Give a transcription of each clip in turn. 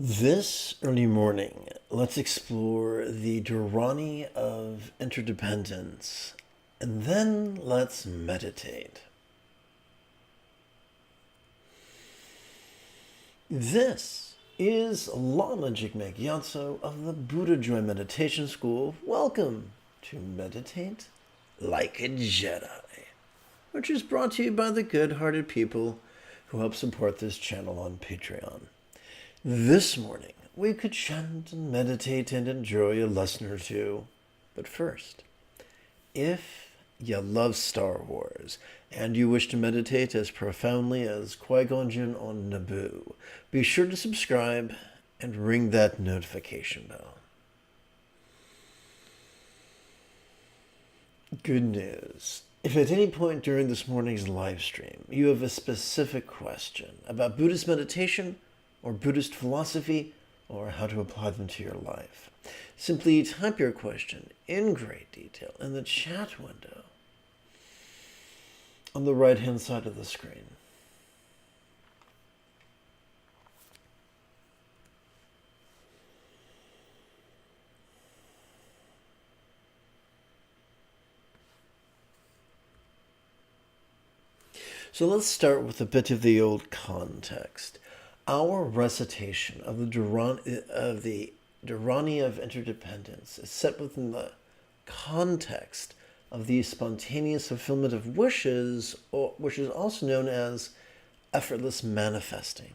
This early morning, let's explore the Dharani of Interdependence, and then let's meditate. This is Lama Jigme Gyatso of the Buddha Joy Meditation School. Welcome to Meditate Like a Jedi, which is brought to you by the good-hearted people who help support this channel on Patreon. This morning, we could chant and meditate and enjoy a lesson or two. But first, if you love Star Wars and you wish to meditate as profoundly as Qui-Gon Jinn on Naboo, be sure to subscribe and ring that notification bell. Good news. If at any point during this morning's live stream you have a specific question about Buddhist meditation or Buddhist philosophy, or how to apply them to your life, simply type your question in great detail in the chat window on the right-hand side of the screen. So let's start with a bit of the old context. Our recitation of the Dharani of Interdependence is set within the context of the spontaneous fulfillment of wishes, which is also known as effortless manifesting.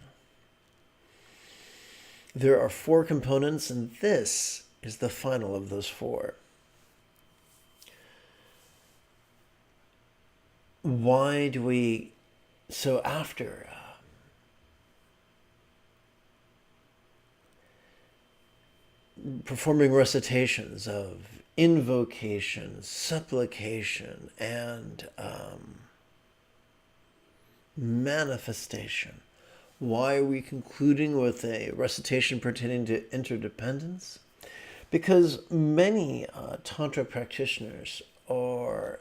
There are 4 components, and this is the final of those 4. Why do we... So after... performing recitations of invocation, supplication, and manifestation. Why are we concluding with a recitation pertaining to interdependence? Because many Tantra practitioners are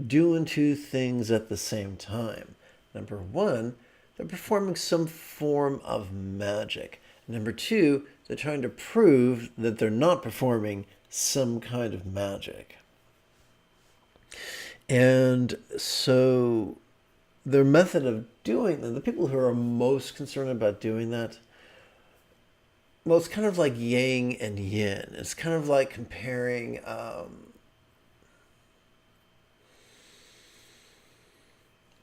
doing 2 things at the same time. Number 1, they're performing some form of magic. Number 2, they're trying to prove that they're not performing some kind of magic. And so their method of doing that, the people who are most concerned about doing that, well, it's kind of like yang and yin. It's kind of like comparing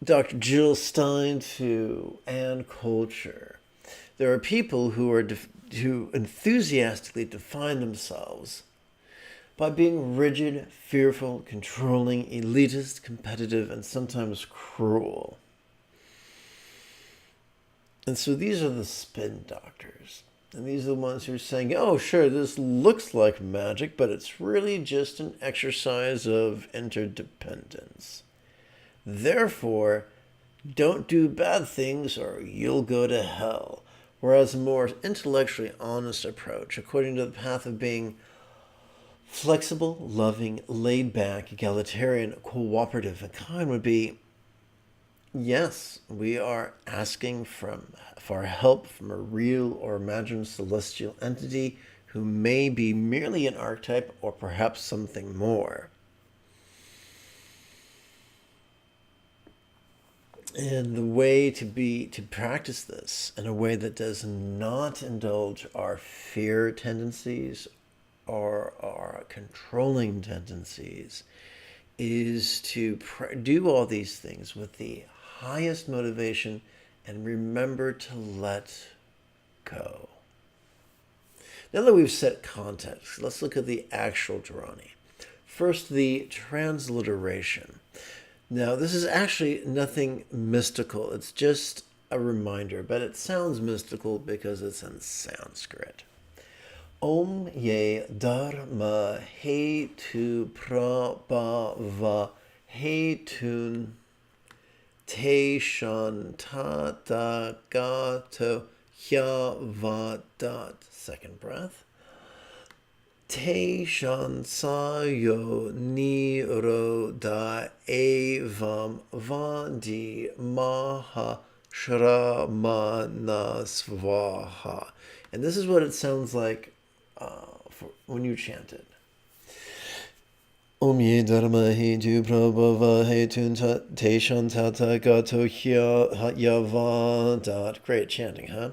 Dr. Jill Stein to Ann Coulter. There are people who enthusiastically define themselves by being rigid, fearful, controlling, elitist, competitive, and sometimes cruel. And so these are the spin doctors. And these are the ones who are saying, oh, sure, this looks like magic, but it's really just an exercise of interdependence. Therefore, don't do bad things or you'll go to hell. Whereas a more intellectually honest approach, according to the path of being flexible, loving, laid back, egalitarian, cooperative, and kind, would be, yes, we are asking for help from a real or imagined celestial entity who may be merely an archetype or perhaps something more. And the way to practice this in a way that does not indulge our fear tendencies or our controlling tendencies is to do all these things with the highest motivation and remember to let go. Now that we've set context, let's look at the actual Dharani. First, the transliteration. Now, this is actually nothing mystical. It's just a reminder, but it sounds mystical because it's in Sanskrit. Om ye dharma hetu prabhava hetun te shantata gato hyavadat. Second breath. Te shansayo niroda evam vadi maha Shramana Svaha. And this is what it sounds like when you chant it. Om ye dharma he tu prabhava he tun te shantata gato yavandat. Great chanting, huh?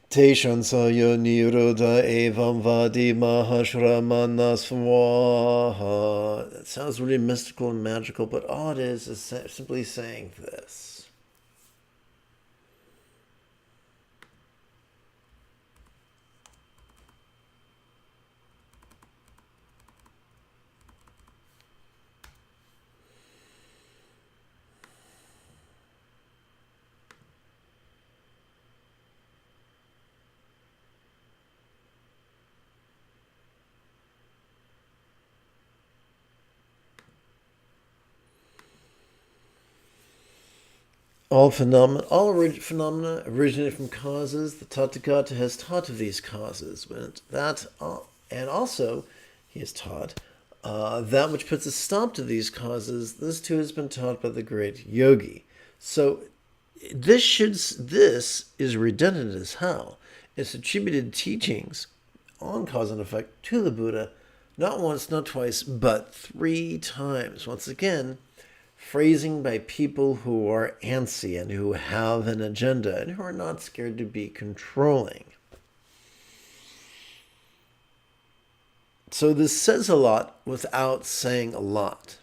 Te shansayo niroda evam vadi mahashramana swaha. That sounds really mystical and magical, but all it is simply saying this. All phenomena originate from causes. The Tathagata has taught of these causes, and also he has taught that which puts a stop to these causes. This too has been taught by the great yogi. So this is redundant as hell. It's attributed teachings on cause and effect to the Buddha, not once, not twice, but 3 times. Once again, phrasing by people who are antsy and who have an agenda and who are not scared to be controlling. So this says a lot without saying a lot.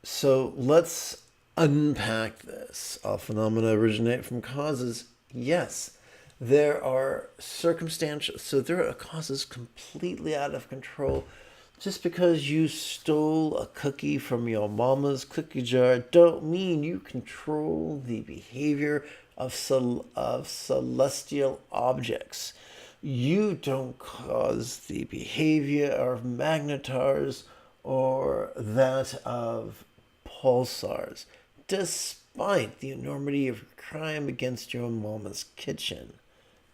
So let's unpack this. All phenomena originate from causes. Yes, there are circumstantial, so there are causes completely out of control. Just because you stole a cookie from your mama's cookie jar don't mean you control the behavior of celestial objects. You don't cause the behavior of magnetars or that of pulsars, despite the enormity of crime against your mama's kitchen.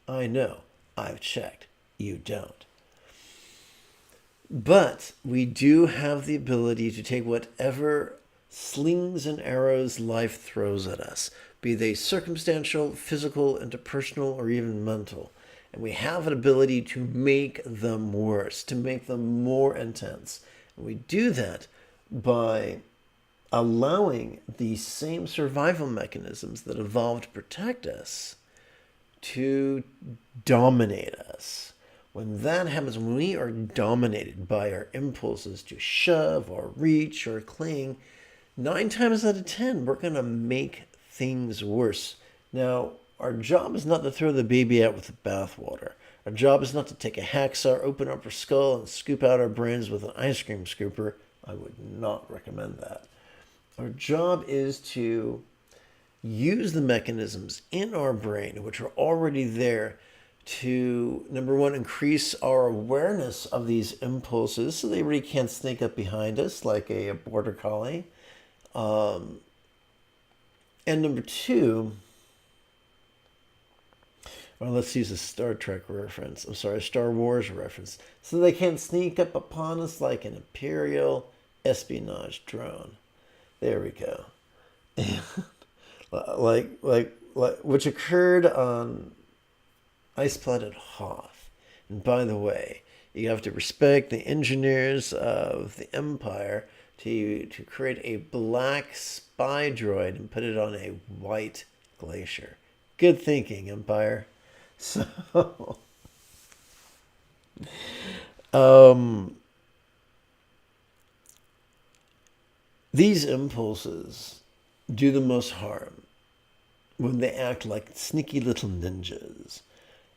I know, I've checked. You don't. But we do have the ability to take whatever slings and arrows life throws at us, be they circumstantial, physical, interpersonal, or even mental. And we have an ability to make them worse, to make them more intense. And we do that by allowing the same survival mechanisms that evolved to protect us to dominate us. When that happens, when we are dominated by our impulses to shove or reach or cling, 9 times out of 10, we're going to make things worse. Now, our job is not to throw the baby out with the bathwater. Our job is not to take a hacksaw, open up our skull, and scoop out our brains with an ice cream scooper. I would not recommend that. Our job is to use the mechanisms in our brain, which are already there, to, number one, increase our awareness of these impulses so they really can't sneak up behind us like a border collie. And number two, well, let's use a Star Trek reference. I'm sorry, a Star Wars reference. So they can't sneak up upon us like an Imperial espionage drone. There we go. like which occurred on Ice Planet Hoth. And by the way, you have to respect the engineers of the Empire to create a black spy droid and put it on a white glacier. Good thinking, Empire. So, these impulses do the most harm when they act like sneaky little ninjas.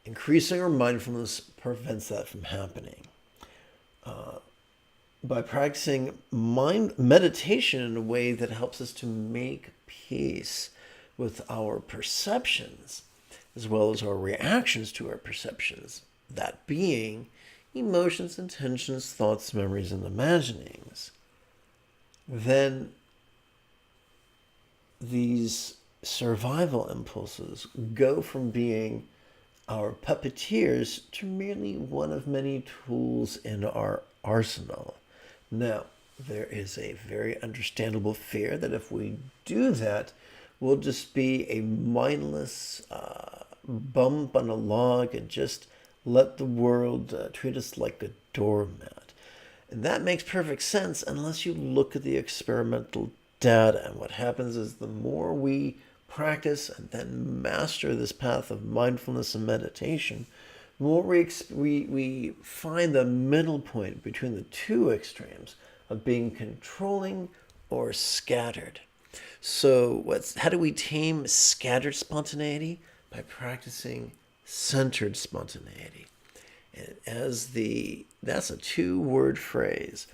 Increasing our mindfulness prevents that from happening. By practicing meditation in a way that helps us to make peace with our perceptions, as well as our reactions to our perceptions, that being emotions, intentions, thoughts, memories, and imaginings, then these survival impulses go from being our puppeteers to merely one of many tools in our arsenal. Now, there is a very understandable fear that if we do that, we'll just be a mindless bump on a log and just let the world treat us like a doormat. And that makes perfect sense unless you look at the experimental data. And what happens is the more we practice and then master this path of mindfulness and meditation, the more we find the middle point between the two extremes of being controlling or scattered. So how do we tame scattered spontaneity? By practicing centered spontaneity. And that's a two-word phrase.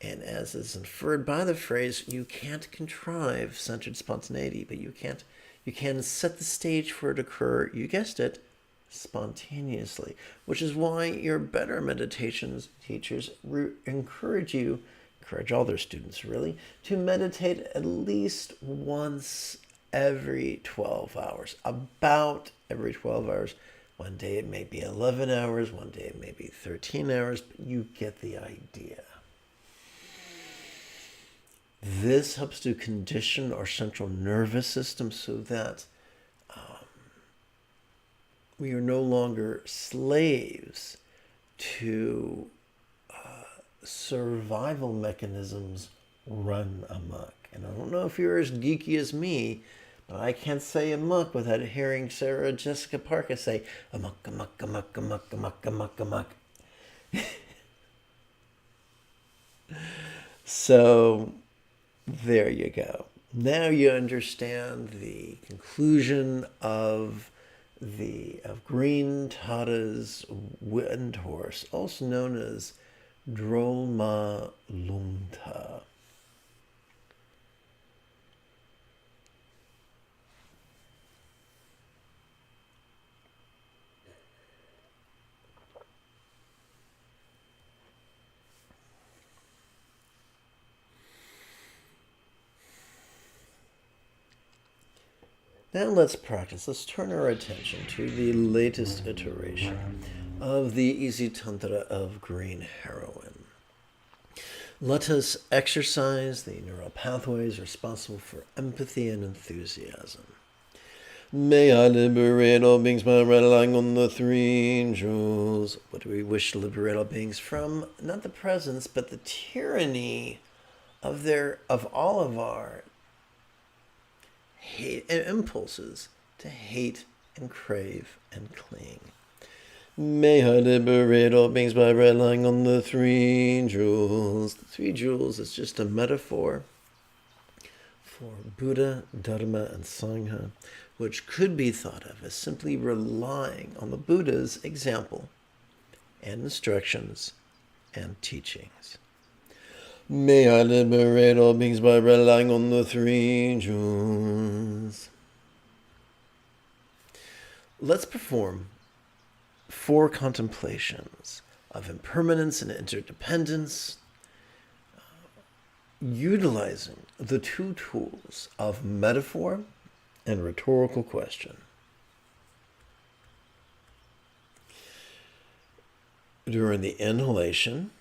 And as is inferred by the phrase, you can't contrive centered spontaneity, but you can set the stage for it to occur, you guessed it, spontaneously. Which is why your better meditations teachers encourage all their students really, to meditate at least once every 12 hours, about every 12 hours. One day it may be 11 hours, one day it may be 13 hours, but you get the idea. This helps to condition our central nervous system so that we are no longer slaves to survival mechanisms run amok. And I don't know if you're as geeky as me, but I can't say amok without hearing Sarah Jessica Parker say amok, amok, amok, amok, amok, amok, amok. So there you go. Now you understand the conclusion of Green Tada's wind horse, also known as Drolma Lungta. Now let's practice. Let's turn our attention to the latest iteration of the Easy Tantra of Green Heroin. Let us exercise the neural pathways responsible for empathy and enthusiasm. May I liberate all beings by relying on the three jewels. What do we wish to liberate all beings from? Not the presence, but the tyranny of all of our hate and impulses to hate and crave and cling. May I liberate all beings by relying on the three jewels. The three jewels is just a metaphor for Buddha, Dharma, and Sangha, which could be thought of as simply relying on the Buddha's example and instructions and teachings. May I liberate all beings by relying on the three jewels. Let's perform 4 contemplations of impermanence and interdependence, utilizing the 2 tools of metaphor and rhetorical question. During the inhalation,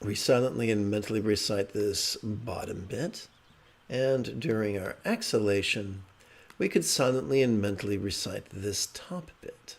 we silently and mentally recite this bottom bit, and during our exhalation, we could silently and mentally recite this top bit.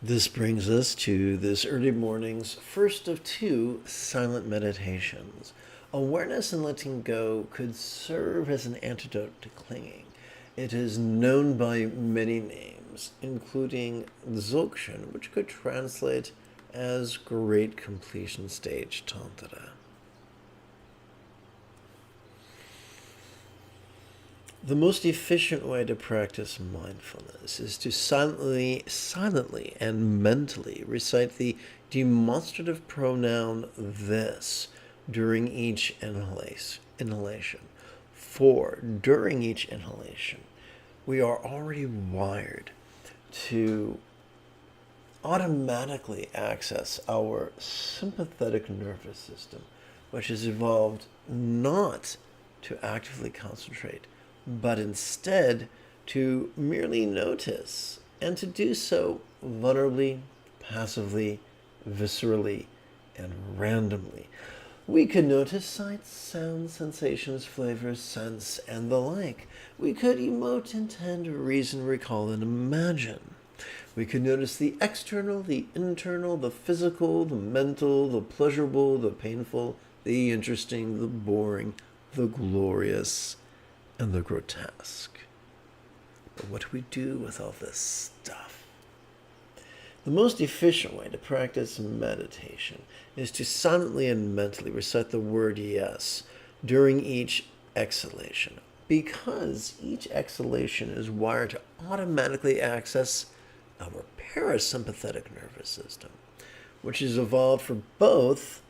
This brings us to this early morning's first of two silent meditations. Awareness and letting go could serve as an antidote to clinging. It is known by many names, including Dzogchen, which could translate as Great Completion Stage Tantra. The most efficient way to practice mindfulness is to silently and mentally recite the demonstrative pronoun this during each inhalation. For during each inhalation, we are already wired to automatically access our sympathetic nervous system, which has evolved not to actively concentrate, but instead to merely notice, and to do so vulnerably, passively, viscerally, and randomly. We could notice sights, sounds, sensations, flavors, scents, and the like. We could emote, intend, reason, recall, and imagine. We could notice the external, the internal, the physical, the mental, the pleasurable, the painful, the interesting, the boring, the glorious, and the grotesque. But what do we do with all this stuff? The most efficient way to practice meditation is to silently and mentally recite the word yes during each exhalation, because each exhalation is wired to automatically access our parasympathetic nervous system, which is evolved for both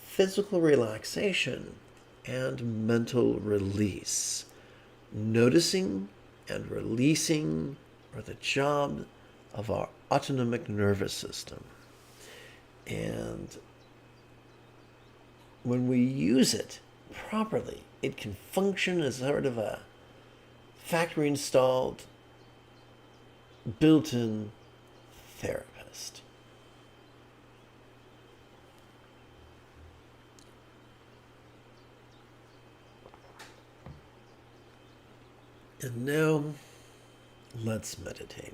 physical relaxation and mental release. Noticing and releasing are the job of our autonomic nervous system. And when we use it properly, it can function as sort of a factory installed, built-in therapist. And now, let's meditate.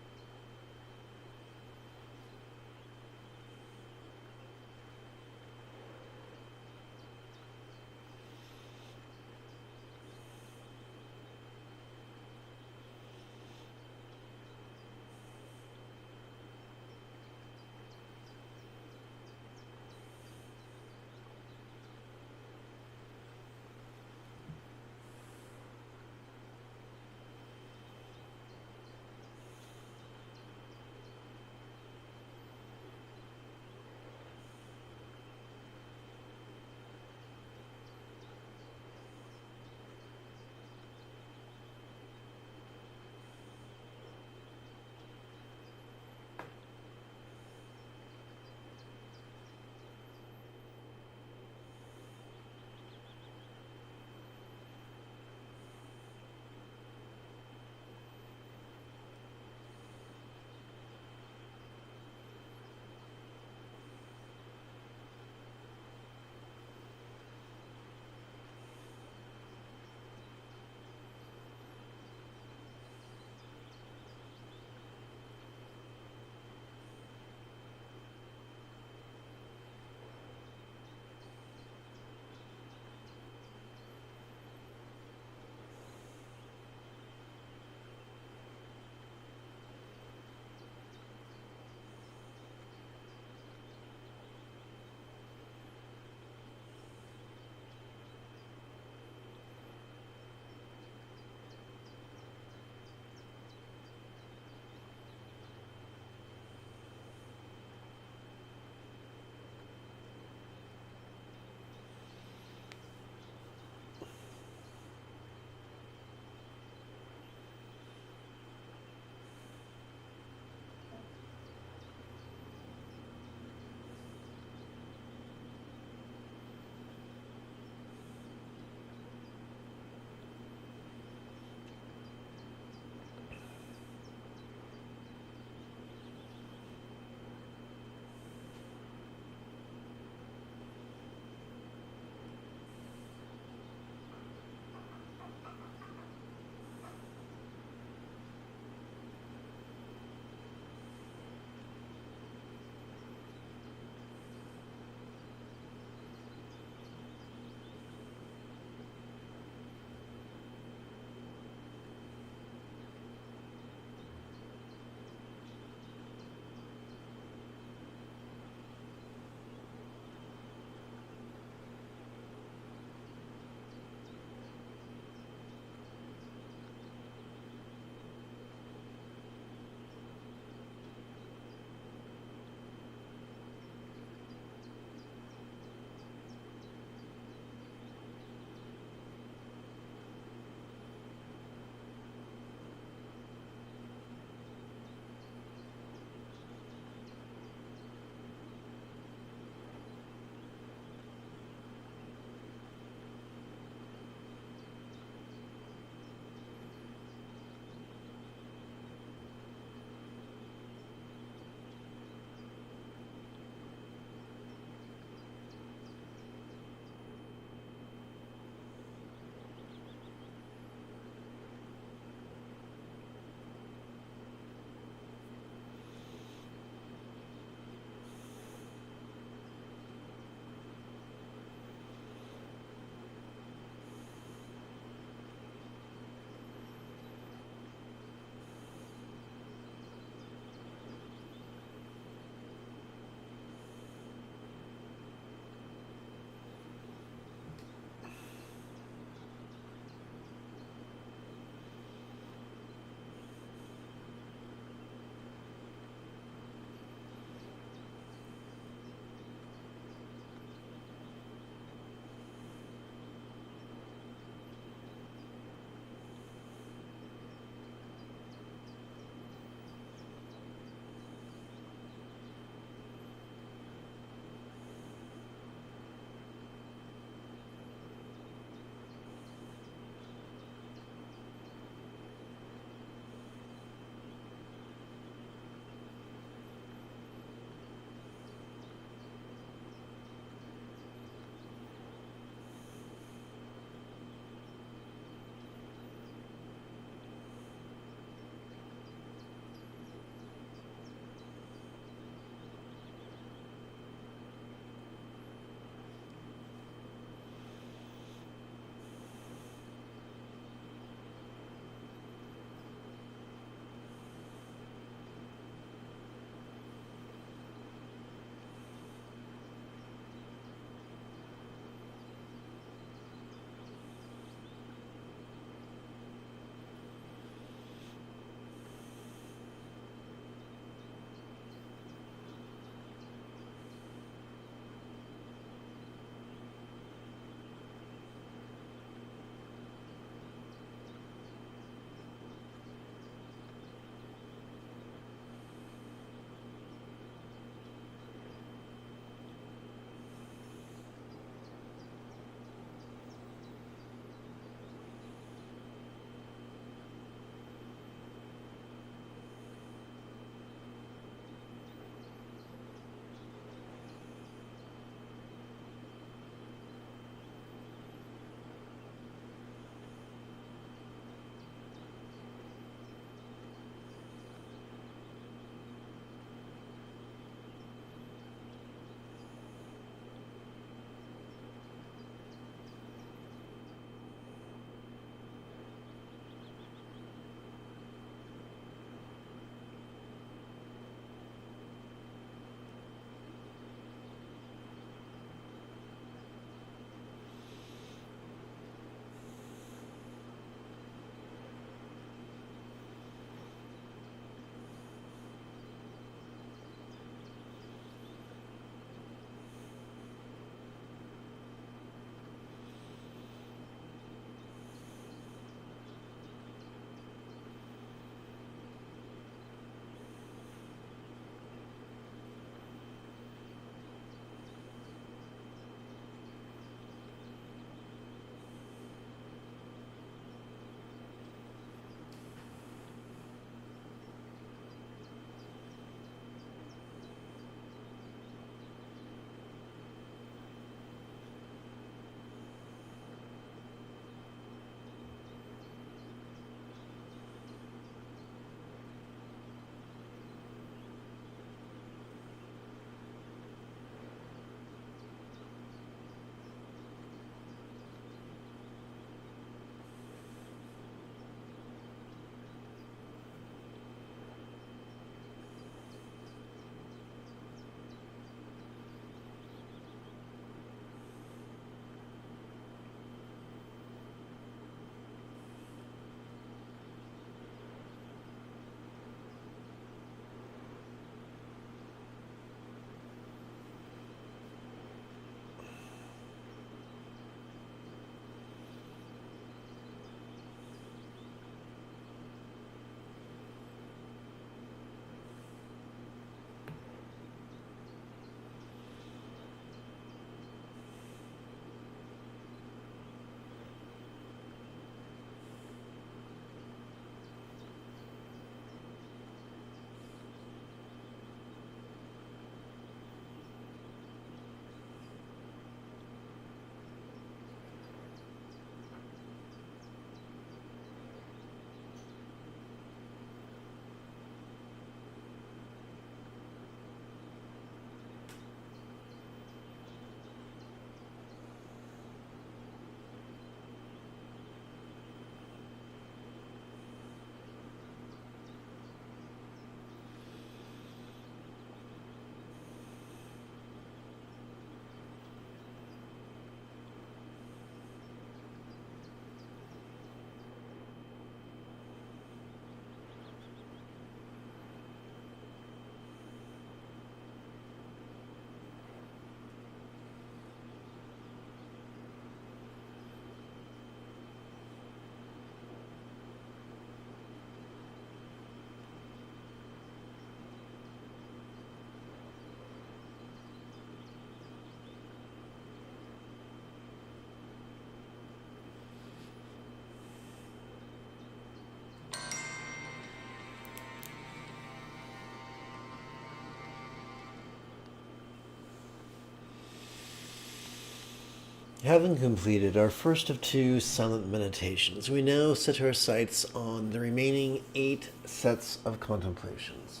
Having completed our first of 2 silent meditations, we now set our sights on the remaining 8 sets of contemplations.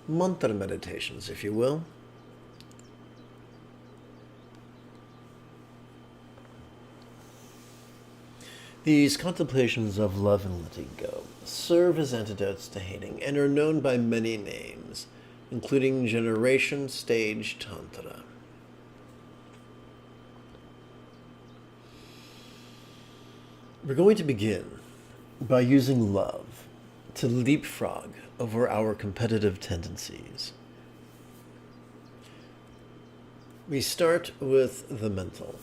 Mantra meditations, if you will. These contemplations of love and letting go serve as antidotes to hating and are known by many names, including Generation Stage Tantra. We're going to begin by using love to leapfrog over our competitive tendencies. We start with the mental.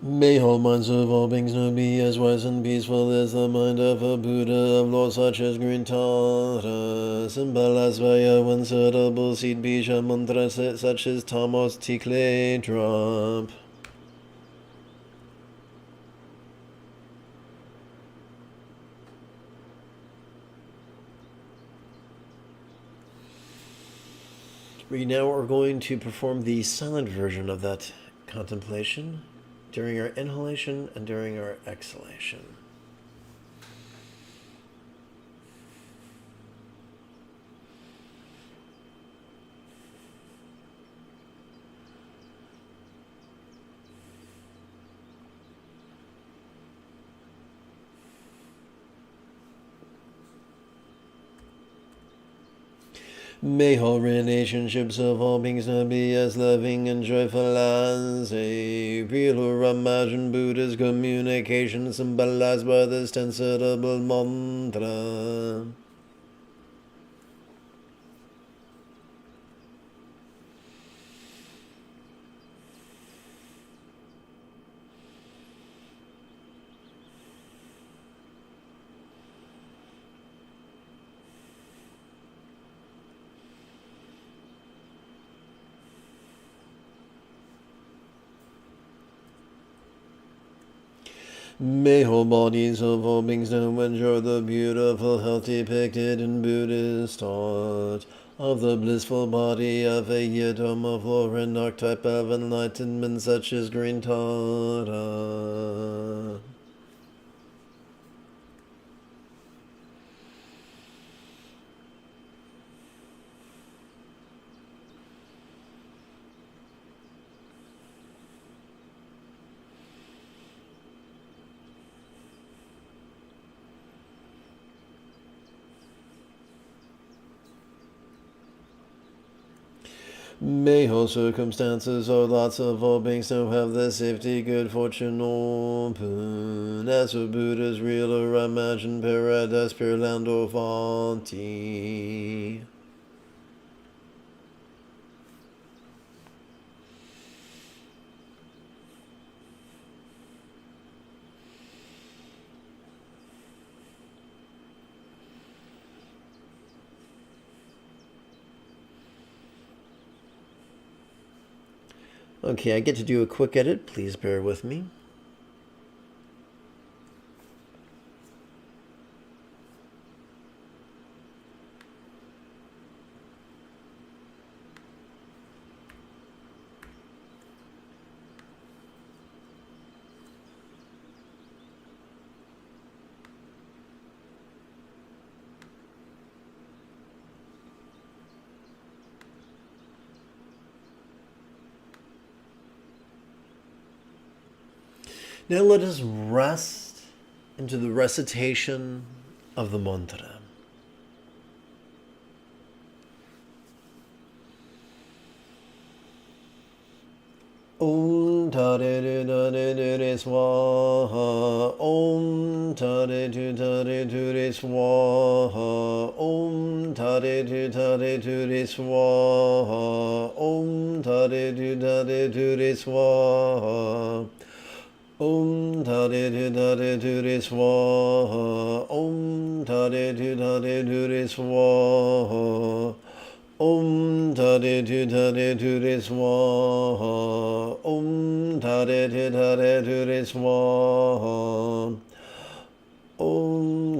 May all minds of all beings now be as wise and peaceful as the mind of a Buddha of laws such as green Tara, symbolized by a one-syllable seed bija mantra such as Tamos Tikle drop. We now are going to perform the silent version of that contemplation during our inhalation and during our exhalation. May all relationships of all beings now be as loving and joyful as a real or imagined Buddha's communication symbolized by this 10-syllable mantra. May whole bodies of all beings now enjoy the beautiful health depicted in Buddhist thought of the blissful body of a yidam of lower and archetype of enlightenment such as green Tara. May all circumstances or lots of all beings now have the safety, good fortune, open as for Buddha's real or imagined paradise, pure land or Vanti. Okay, I get to do a quick edit. Please bear with me. Now let us rest into the recitation of the mantra. Om Tare Tare Swaha. Om Tare Tare Swaha. Om Tare Tare Swaha. Om Tare Tare Swaha. Om Tare Tare Swaha. Om Tare Tare Swaha. Om Tare Tare Swaha. Om Tare Tare Swaha. Om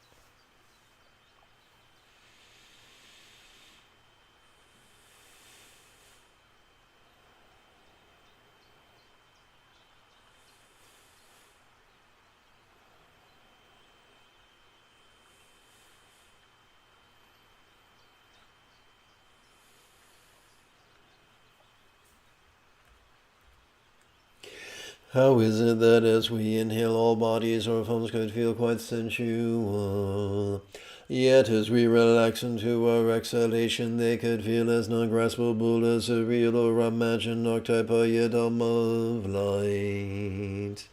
How is it that as we inhale all bodies or forms could feel quite sensual, yet as we relax into our exhalation they could feel as non-graspable as a real or imagined archetype or yidam of light?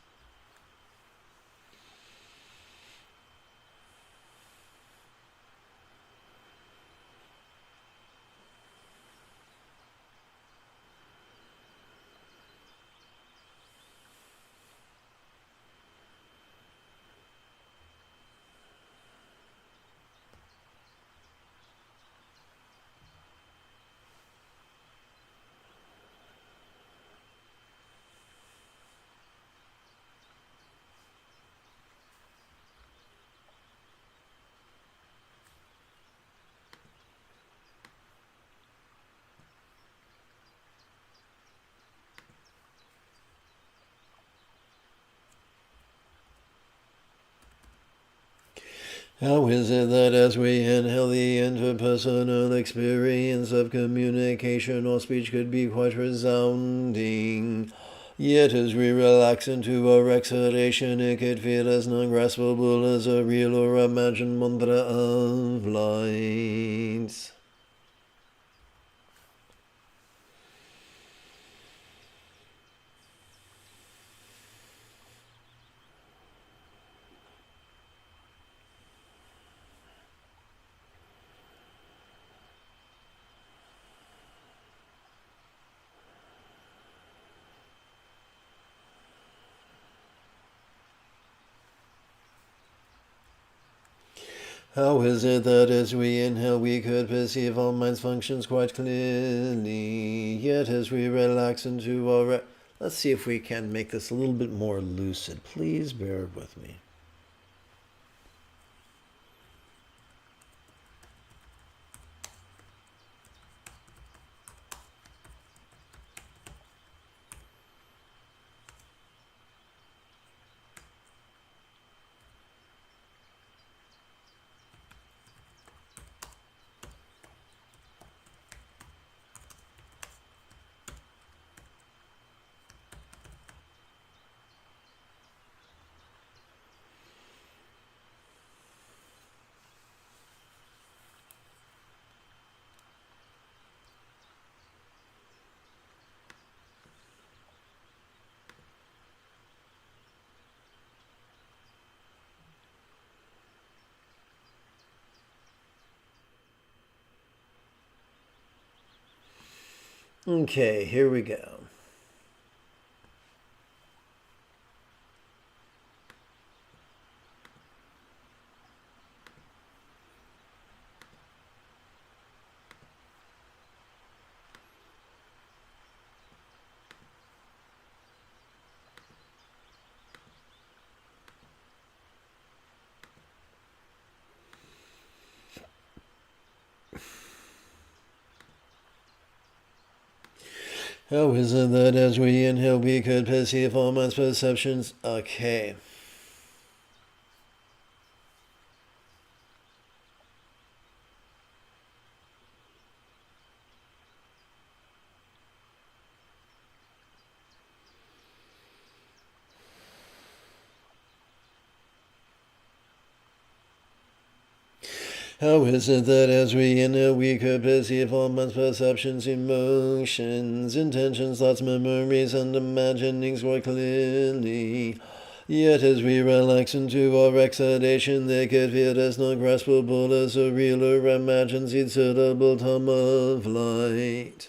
How is it that as we inhale the interpersonal experience of communication or speech could be quite resounding, yet as we relax into our exhalation it could feel as non-graspable as a real or imagined mantra of light? How is it that as we inhale we could perceive our mind's functions quite clearly, yet as we relax into our... Let's see if we can make this a little bit more lucid. Please bear with me. Okay, here we go. How is it that as we inhale we could perceive all mind's perceptions? Okay. How is it that as we inhale we could perceive all mind's perceptions, emotions, intentions, thoughts, memories, and imaginings more clearly? Yet as we relax into our exhalation they could feel as non-graspable as a real or imagined suitable time of light.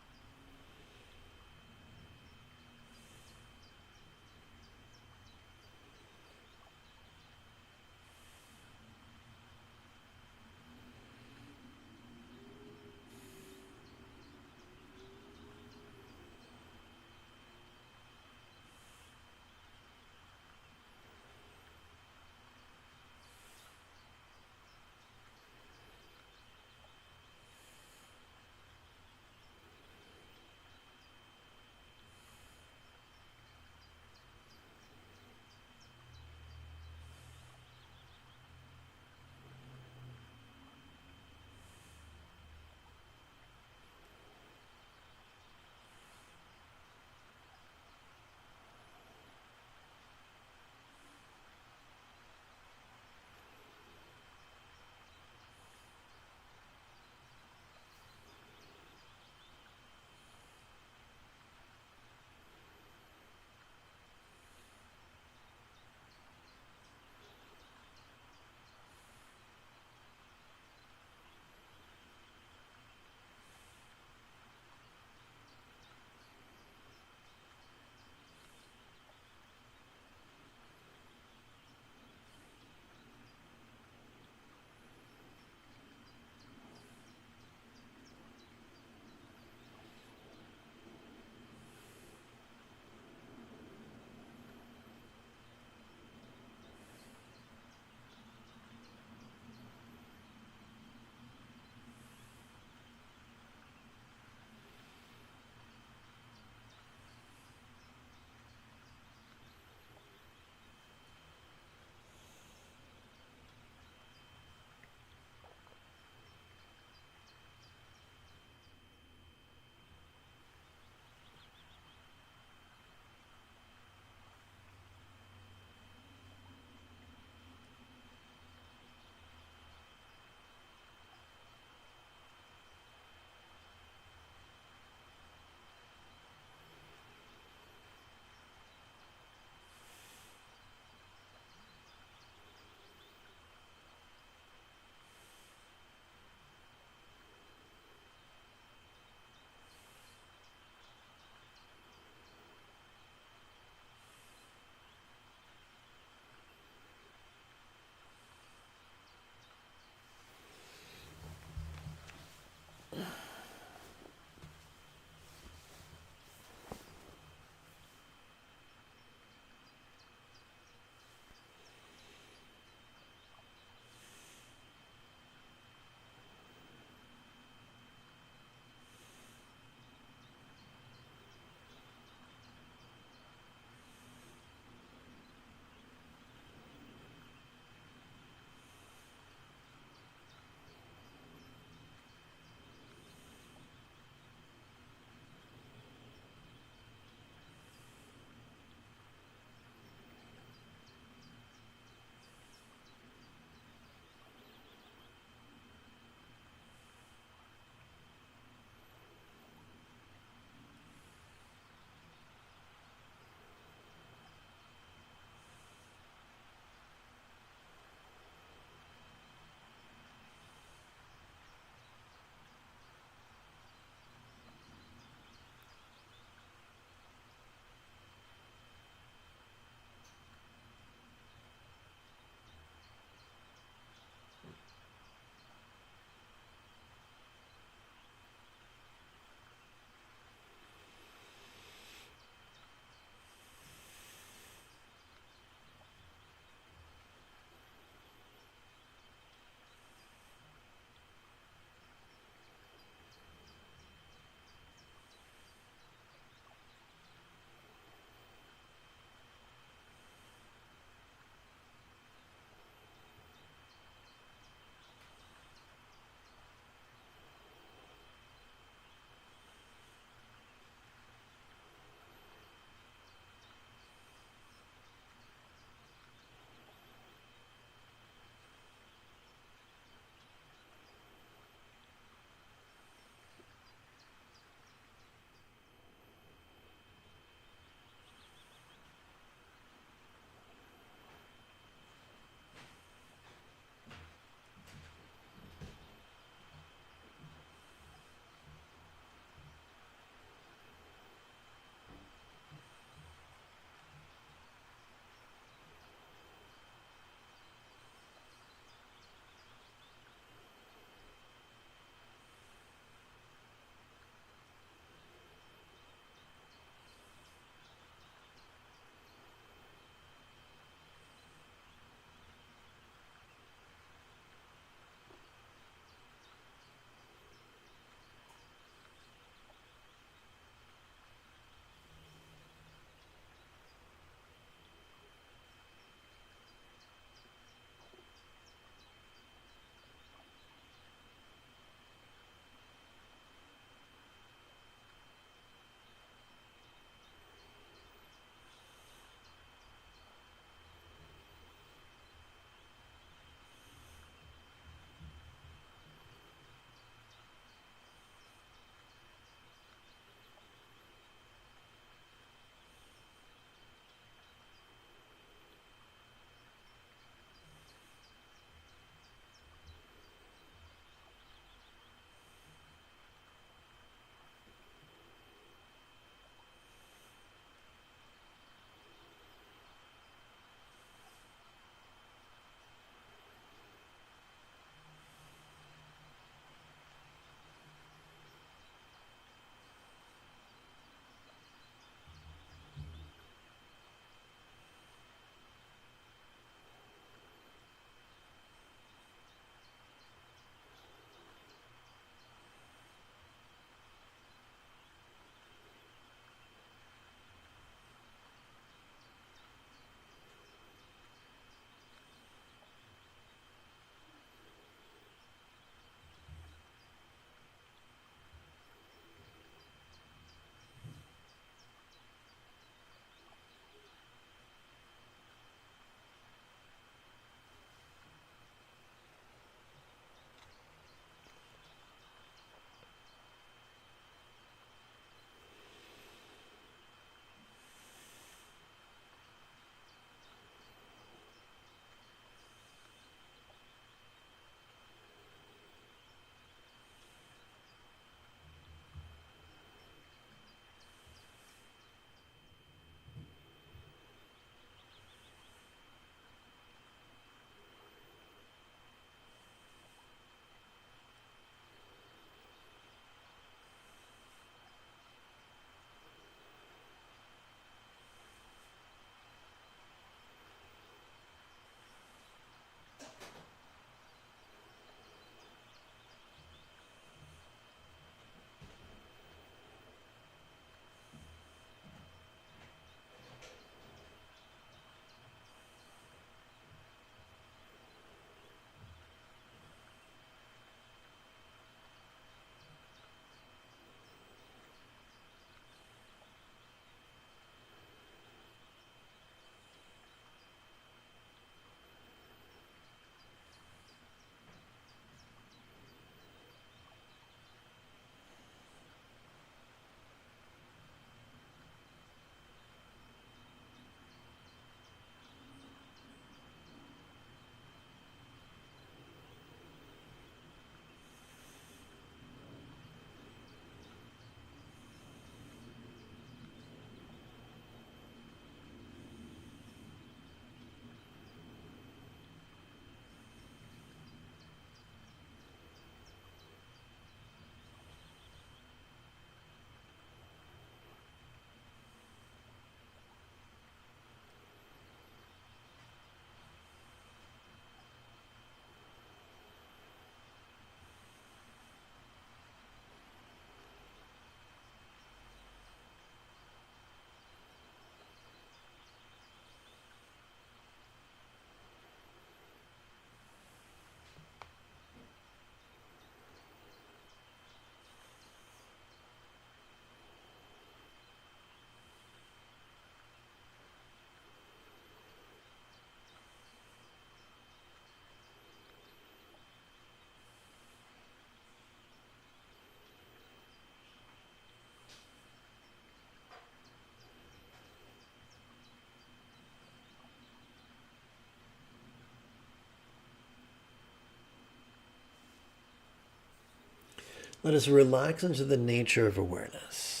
Let us relax into the nature of awareness.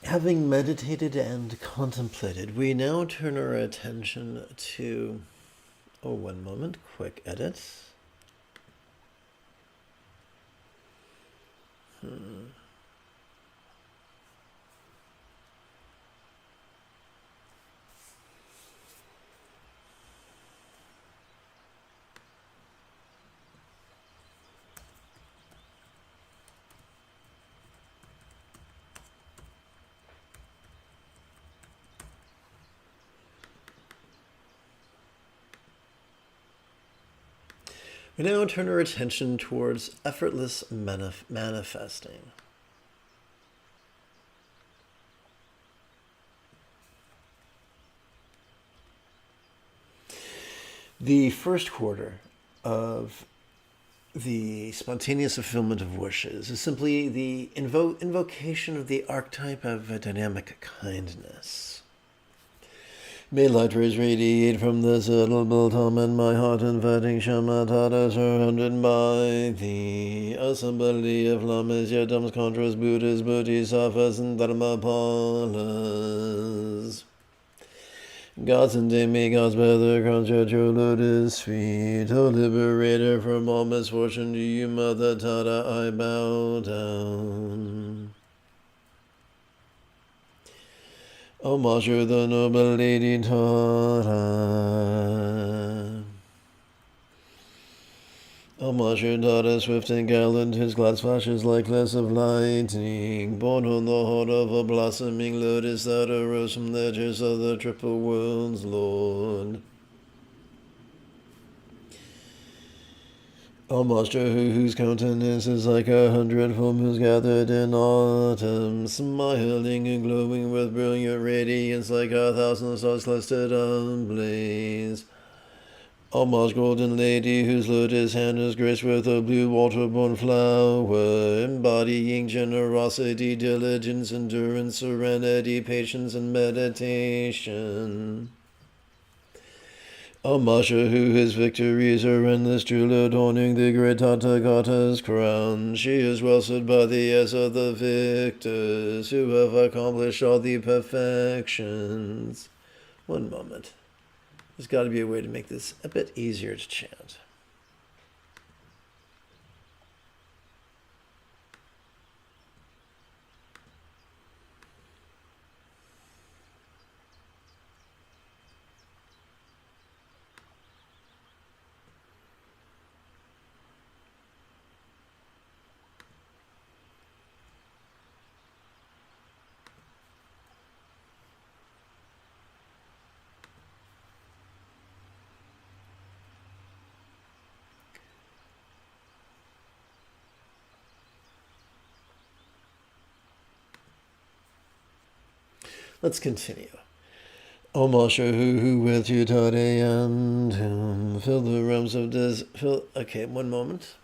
Having meditated and contemplated, we now turn our attention to, oh, one moment, quick edit. We now turn our attention towards effortless manifesting. The first quarter of the spontaneous fulfillment of wishes is simply the invocation of the archetype of dynamic kindness. May light rays radiate from the subtle bottom in my heart, inviting shamatata surrounded by the assembly of lamas, yatams, contras, buddhas, bodhisattvas, and dharmapalas. Gods and demigods by the crowns at your lotus feet, O liberator from all misfortune, to you, Mother Tara, I bow down. O Masha, the noble Lady Tara. O Masha, Tara, swift and gallant, whose glad flashes like glass of lightning, born on the heart of a blossoming lotus that arose from the edges of the triple worlds, Lord. O Master, whose countenance is like 100 full moons gathered in autumn, smiling and glowing with brilliant radiance like 1,000 stars clustered ablaze. O most golden lady, whose lotus hand is graced with a blue water-born flower, embodying generosity, diligence, endurance, serenity, patience, and meditation. O Masha, who his victories are endless, truly adorning the great Tathagata's crown. She is well stood by the eyes of the victors, who have accomplished all the perfections. One moment. There's got to be a way to make this a bit easier to chant. Let's continue. O Masha, who with you taught and whom fill the realms of Okay, one moment.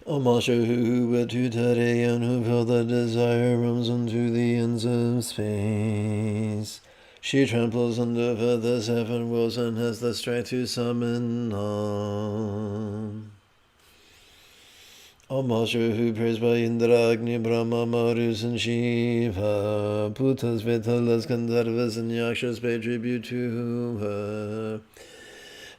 O Masha, who with you today and who fill the desire realms unto the ends of space. She tramples under the 7 worlds and has the strength to summon on. O Masha, who praised by Indra, Agni, Brahma, Marus, and Shiva, Bhutas, Vitalas, Gandharvas, and Yakshas pay tribute to her.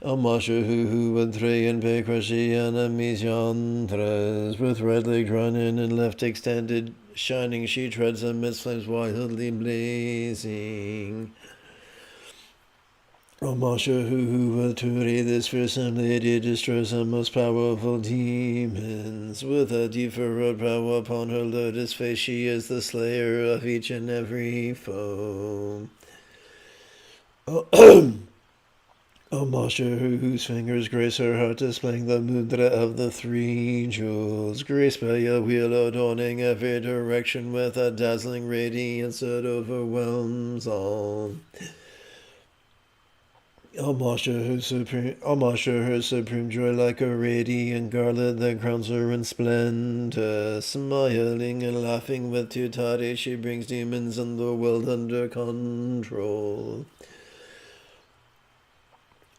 O Masha, who would three and pay crush the enemies yandras, with right leg running and left extended, shining she treads amidst flames wildly blazing. O Masha, who would Turi, this fearsome lady, destroys the most powerful demons, with a deep furrowed brow upon her lotus face, she is the slayer of each and every foe. O Masha, whose fingers grace her heart, displaying the mudra of the 3 jewels, graced by a wheel adorning every direction with a dazzling radiance that overwhelms all. O Masha, her supreme joy like a radiant garland that crowns her in splendor, smiling and laughing with Tutari, she brings demons in the world under control.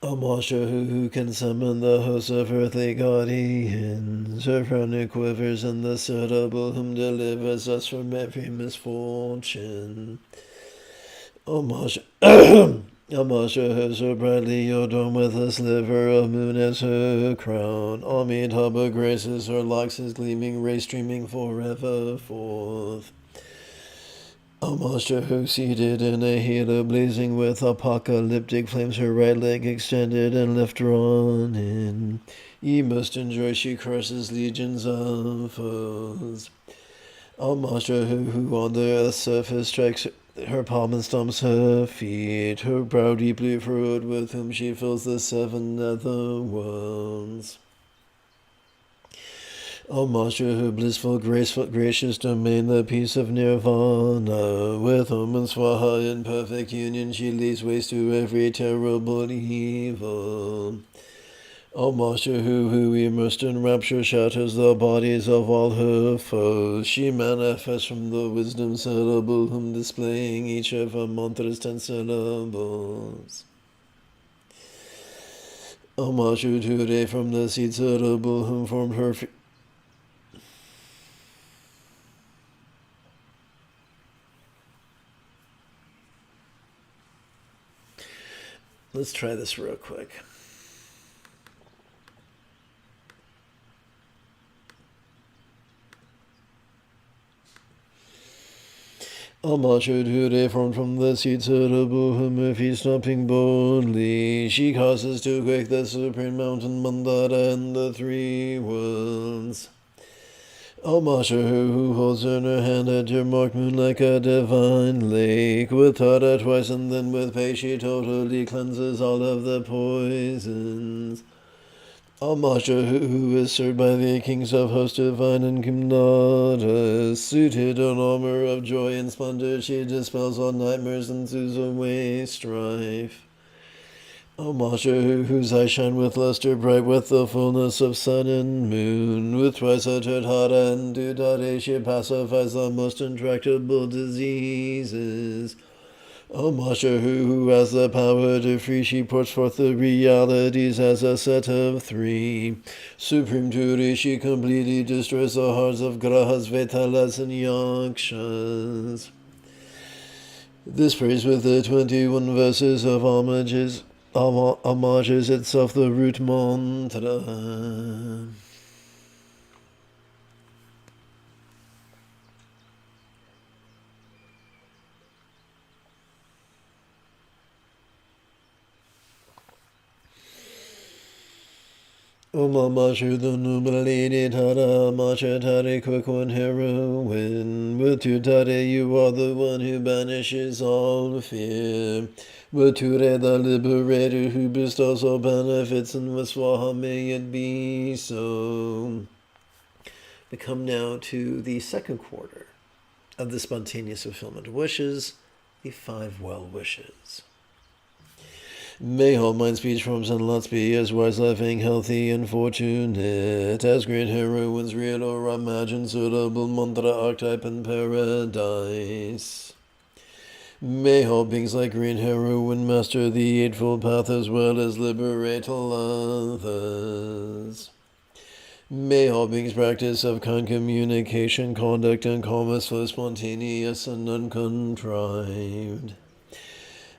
O Masha, who can summon the hosts of earthly guardians, her frowning quivers in the suitable whom delivers us from every misfortune. O Masha, Amasha has her brightly adorned with a sliver of moon as her crown. Amitabha graces her locks, his gleaming ray streaming forever forth. Amasha, who seated in a halo blazing with apocalyptic flames, her right leg extended and left drawn in. Ye must enjoy, she crushes legions of foes. Amasha, who on the earth's surface strikes her palm and stomps her feet, her brow deeply furrowed, with whom she fills the seven nether worlds. Amasha, her blissful, graceful, gracious domain, the peace of nirvana, with Om and Swaha in perfect union, she lays waste to every terrible evil. Amasha, who immersed in rapture, shatters the bodies of all her foes. She manifests from the wisdom syllable, whom displaying each of her mantra's 10 syllables. Amasha, today from the seed syllable, whom formed her Let's try this real quick. Amasha, today formed from the seed syllable, whom if he's stopping boldly, she causes to quake the supreme mountain Mandara and the 3 worlds. Amasha, who holds in her hand a dear marked moon like a divine lake, with Tara twice and then with Pei she totally cleanses all of the poisons. Amasha, who is served by the kings of hosts divine and Kimnada, suited in armor of joy and splendor, she dispels all nightmares and soothes away strife. Amasha, whose eyes shine with luster bright with the fullness of sun and moon, with twice uttered Hara and Dudade, she pacifies the most intractable diseases. Amasha, who has the power to free, she pours forth the realities as a set of 3. Supreme Turi, she completely destroys the hearts of Grahas, Vetalas, and Yakshas. This praise with the 21 verses of homages itself the root mantra. Om Amashu, the noble lady Tara, Amasha Tare, quick one heroine. With you, Tare, you are the one who banishes all fear. With Ture, the liberator, who bestows all benefits, and with Swaha, may it be so. We come now to the second quarter of the spontaneous fulfillment of wishes, the 5 well wishes. May all mind, speech, forms, and lots be as wise, loving, healthy, and fortunate as great heroines, real or imagined, suitable mantra, archetype, and paradise. May all beings like green heroine master the Eightfold Path as well as liberate all others. May all beings practice of kind communication, conduct, and calmness flow spontaneous and uncontrived.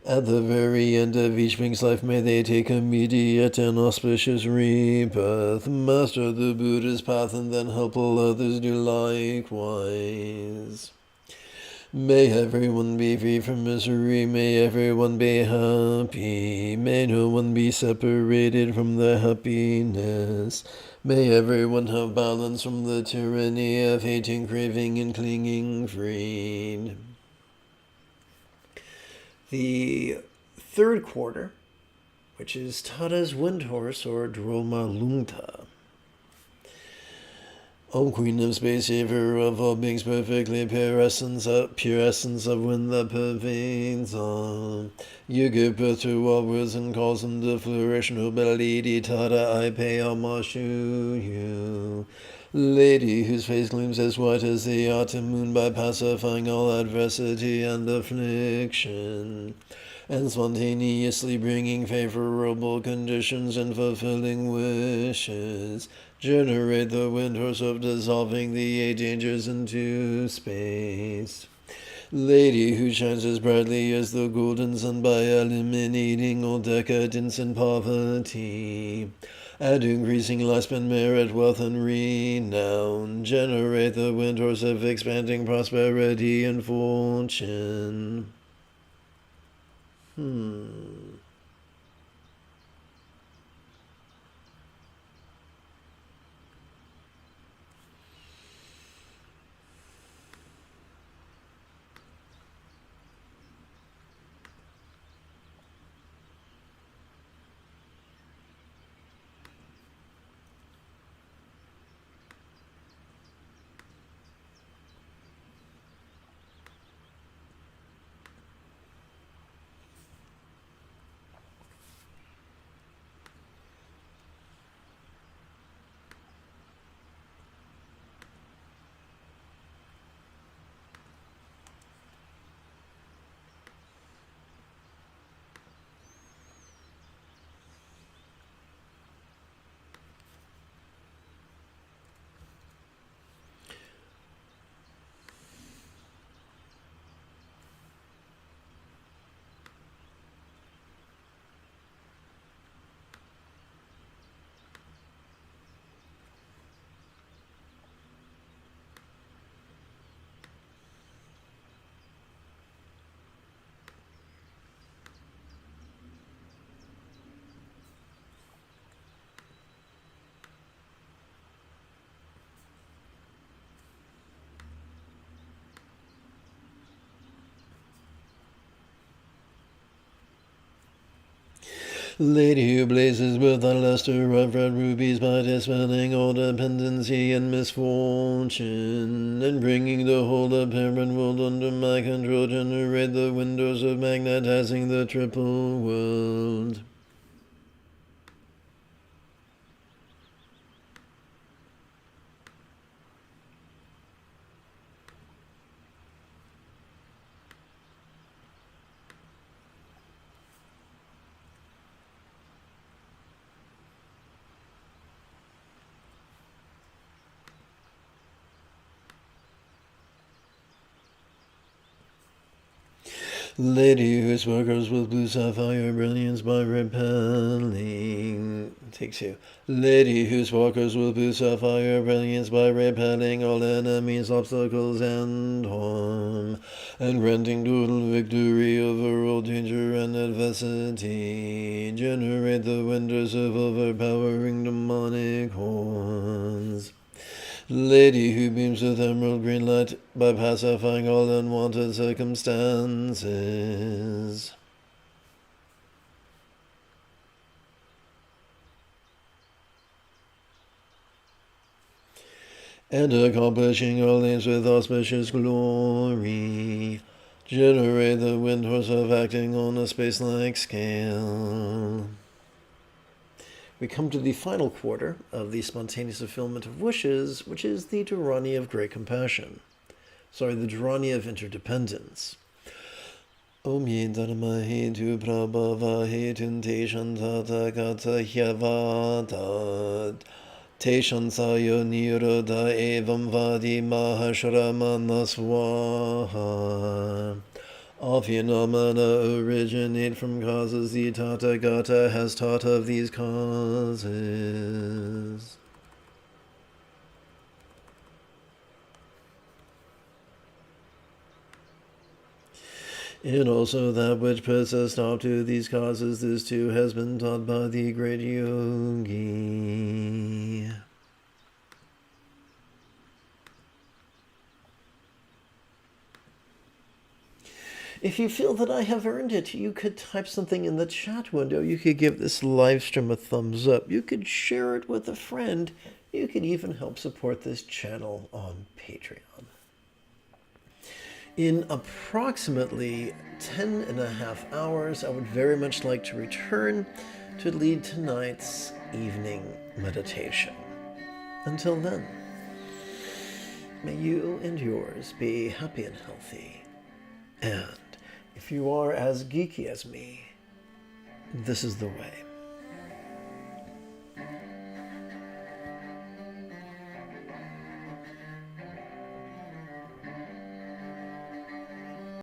At the very end of each being's life, may they take immediate and auspicious rebirth, master the Buddha's path, and then help all others do likewise. May everyone be free from misery, may everyone be happy, may no one be separated from their happiness. May everyone have balance from the tyranny of hating, craving, and clinging freed. The third quarter, which is Tada's wind horse, or Droma Lungta. O Queen of Space, Savior of all beings, perfectly pure essence of wind that pervades all. You give birth to all worlds and cause them to flourish. Noble Lady Tada, I pay homage to you. Lady whose face gleams as white as the autumn moon by pacifying all adversity and affliction, and spontaneously bringing favorable conditions and fulfilling wishes. Generate the wind horse of dissolving the 8 dangers into space. Lady who shines as brightly as the golden sun by eliminating all decadence and poverty, and increasing lifespan, merit, wealth, and renown, generate the windhorse of expanding prosperity and fortune. Lady who blazes with the luster of red rubies by dispelling all dependency and misfortune, and bringing the whole apparent world under my control, generate the windows of magnetizing the triple world. Lady who sparkles with blue sapphire brilliance by repelling. Take two. Lady who sparkles with blue sapphire brilliance by repelling all enemies, obstacles, and harm, and granting total victory over all danger and adversity. Generate the windows of overpowering demonic horns. Lady who beams with emerald green light by pacifying all unwanted circumstances. And accomplishing all aims with auspicious glory. Generate the windhorse of acting on a space-like scale. We come to the final quarter of the spontaneous fulfillment of wishes, which is the Dharani of Great Compassion. The Dharani of Interdependence. Om ye dharma hetu prabhava hetun te shantata kata hyavatat. Te shansayo niroda evam vadi mahashramana swaha. All phenomena originate from causes the Tathagata has taught of these causes. And also that which puts a stop to these causes, this too has been taught by the great yogi. If you feel that I have earned it, you could type something in the chat window. You could give this live stream a thumbs up. You could share it with a friend. You could even help support this channel on Patreon. In approximately 10.5 hours, I would very much like to return to lead tonight's evening meditation. Until then, may you and yours be happy and healthy. And if you are as geeky as me, this is the way.